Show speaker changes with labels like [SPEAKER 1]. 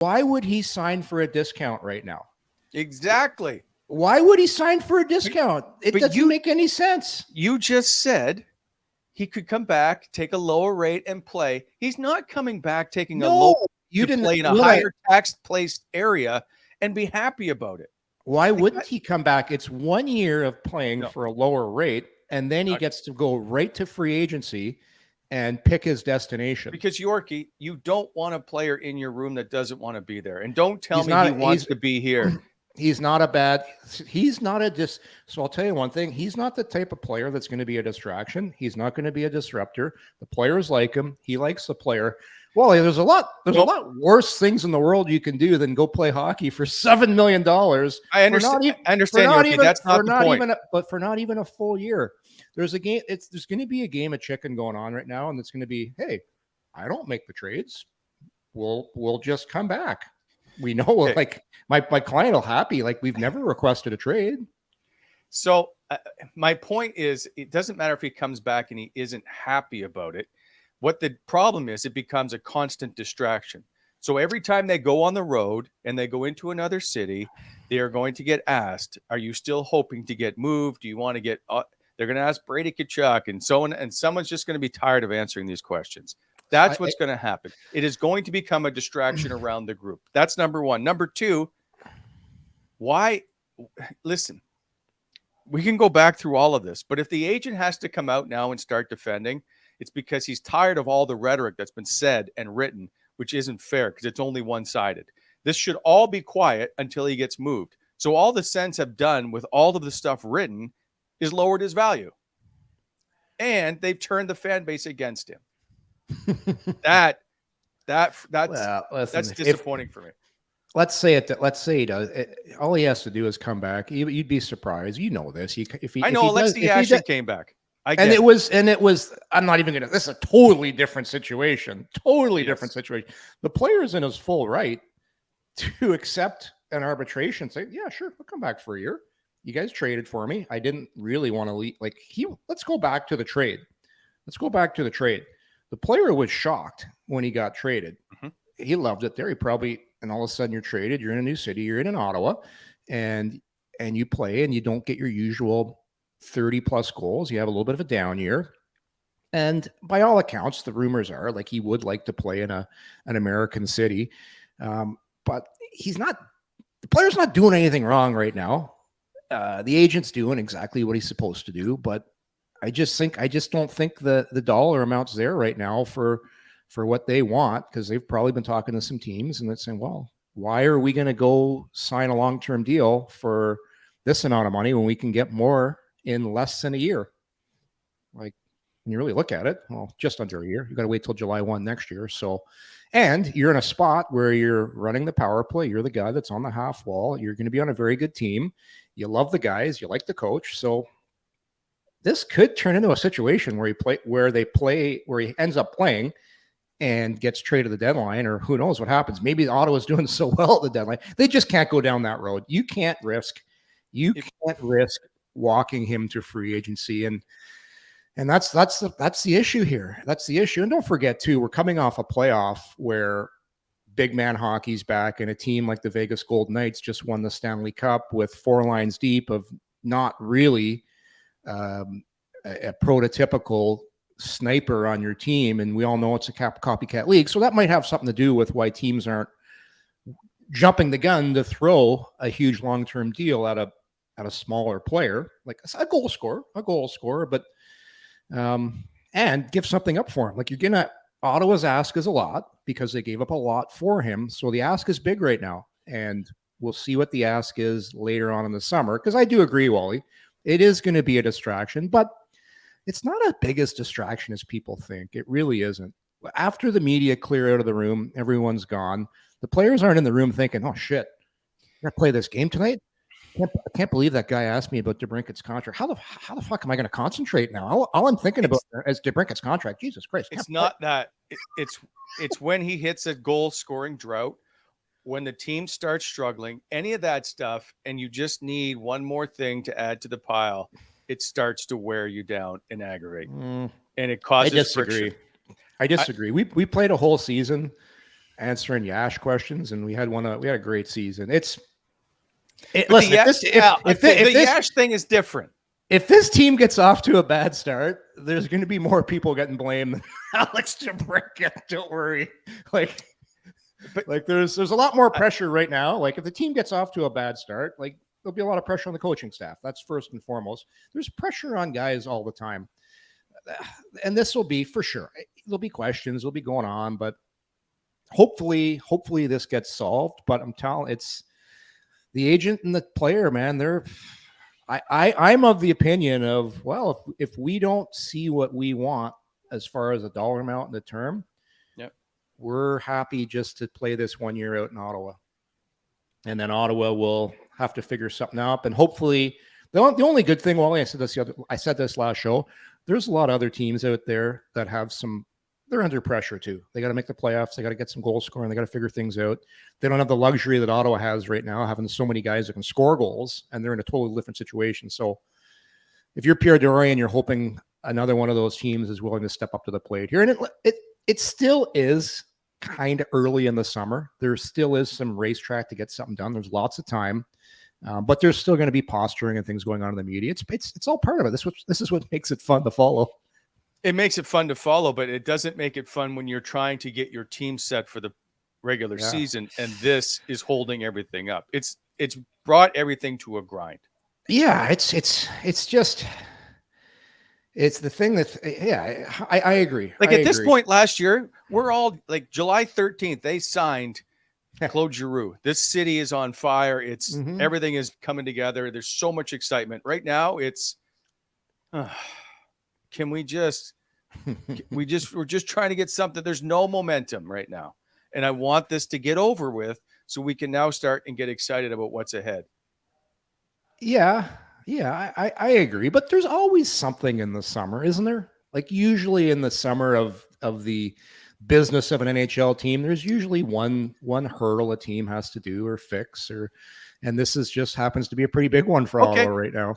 [SPEAKER 1] Why would he sign for a discount right now?
[SPEAKER 2] Exactly.
[SPEAKER 1] Why would he sign for a discount? It doesn't make any sense.
[SPEAKER 2] You just said he could come back, take a lower rate, and play. He's not coming back taking a low
[SPEAKER 1] you
[SPEAKER 2] to
[SPEAKER 1] didn't
[SPEAKER 2] play in a higher tax placed area and be happy about it.
[SPEAKER 1] Why wouldn't he come back? It's 1 year of playing for a lower rate, and then he gets to go right to free agency and pick his destination.
[SPEAKER 2] Because Yorkie, you don't want a player in your room that doesn't want to be there. And don't tell me he wants to be here.
[SPEAKER 1] So I'll tell you one thing. He's not the type of player that's going to be a distraction. He's not going to be a disruptor. The players like him. He likes the player. Well, there's a lot worse things in the world you can do than go play hockey for $7 million.
[SPEAKER 2] I understand. That's not the point.
[SPEAKER 1] But for not even a full year. There's going to be a game of chicken going on right now, and it's going to be, hey, I don't make the trades. We'll just come back. We know, like my client will happy. Like, we've never requested a trade.
[SPEAKER 2] So my point is, it doesn't matter if he comes back and he isn't happy about it. What the problem is, it becomes a constant distraction. So every time they go on the road and they go into another city, they are going to get asked, are you still hoping to get moved? Do you want to get they're going to ask Brady Tkachuk and so on, and someone's just going to be tired of answering these questions. That's what's going to happen. It is going to become a distraction around the group. That's number one. Number two, listen, we can go back through all of this, but if the agent has to come out now and start defending, it's because he's tired of all the rhetoric that's been said and written, which isn't fair because it's only one-sided. This should all be quiet until he gets moved. So all the Sens have done with all of the stuff written is lowered his value. And they've turned the fan base against him. That's disappointing for me.
[SPEAKER 1] Let's say he does. All he has to do is come back. You'd be surprised. You know this.
[SPEAKER 2] Alexi Yashin came back.
[SPEAKER 1] It was. I'm not even gonna. This is a totally different situation. Different situation. The player's in his full right to accept an arbitration. Say, yeah, sure, I'll come back for a year. You guys traded for me. I didn't really want to leave. Let's go back to the trade. The player was shocked when he got traded. Mm-hmm. He loved it there. And all of a sudden you're traded. You're in a new city. You're in Ottawa, and you play, and you don't get your usual 30 plus goals. You have a little bit of a down year. And by all accounts, the rumors are like he would like to play in an American city. But the player's not doing anything wrong right now. The agent's doing exactly what he's supposed to do, but I just don't think the dollar amount's there right now for what they want, because they've probably been talking to some teams and they're saying, well, why are we going to go sign a long-term deal for this amount of money when we can get more in less than a year? Like, when you really look at it, well, just under a year. You got to wait till July 1 next year. So, and you're in a spot where you're running the power play. You're the guy that's on the half wall. You're going to be on a very good team. You love the guys. You like the coach. So this could turn into a situation where he ends up playing and gets traded at the deadline, or who knows what happens. Maybe Ottawa's doing so well at the deadline. They just can't go down that road. You can't risk walking him to free agency. And that's the issue here. That's the issue. And don't forget too, we're coming off a playoff where big man hockey's back, and a team like the Vegas Golden Knights just won the Stanley Cup with 4 lines deep of not really a prototypical sniper on your team. And we all know it's a copycat league. So that might have something to do with why teams aren't jumping the gun to throw a huge long-term deal at a smaller player, like a goal scorer, but and give something up for him. Like, Ottawa's ask is a lot because they gave up a lot for him. So the ask is big right now, and we'll see what the ask is later on in the summer. Because I do agree, Wally, it is going to be a distraction, but it's not as big as distraction as people think. It really isn't. After the media clear out of the room, everyone's gone. The players aren't in the room thinking, oh shit, I'm going to play this game tonight. I can't believe that guy asked me about DeBrincat's contract. How the fuck am I going to concentrate now? All I'm thinking about is DeBrincat's contract. Jesus Christ.
[SPEAKER 2] It's not that. It's when he hits a goal-scoring drought, when the team starts struggling, any of that stuff, and you just need one more thing to add to the pile, it starts to wear you down and aggravate. And it causes friction.
[SPEAKER 1] I disagree. We played a whole season, answering Yash questions, and we had a great season. Listen,
[SPEAKER 2] the Yash thing is different.
[SPEAKER 1] If this team gets off to a bad start, there's going to be more people getting blamed than Alex DeBrincat. Don't worry. There's a lot more pressure right now. Like if the team gets off to a bad start, like there'll be a lot of pressure on the coaching staff. That's first and foremost. There's pressure on guys all the time. And this will be for sure. There'll be questions, will be going on, but hopefully this gets solved. But I'm telling, it's the agent and the player, man. I'm of the opinion of, well, if we don't see what we want as far as a dollar amount in the term, we're happy just to play this 1 year out in Ottawa. And then Ottawa will have to figure something out. And hopefully, the only good thing, Wally, I said this last show, there's a lot of other teams out there that have they're under pressure too. They got to make the playoffs. They got to get some goal scoring. They got to figure things out. They don't have the luxury that Ottawa has right now, having so many guys that can score goals, and they're in a totally different situation. So if you're Pierre Dorian, you're hoping another one of those teams is willing to step up to the plate here. And it still is kind of early in the summer. There still is some racetrack to get something done. There's lots of time. But there's still going to be posturing and things going on in the media. It's all part of it. This is what makes it fun to follow.
[SPEAKER 2] It makes it fun to follow, but it doesn't make it fun when you're trying to get your team set for the regular season, and this is holding everything up. It's brought everything to a grind.
[SPEAKER 1] Yeah, it's just the thing that I agree.
[SPEAKER 2] Like at this point last year, we're all like July 13th. They signed Claude Giroux. This city is on fire. It's everything is coming together. There's so much excitement right now. It's we're just trying to get something. There's no momentum right now. And I want this to get over with so we can now start and get excited about what's ahead.
[SPEAKER 1] Yeah, I agree. But there's always something in the summer, isn't there? Like usually in the summer of the business of an NHL team, there's usually one hurdle a team has to do or fix, and this just happens to be a pretty big one for Ottawa right now.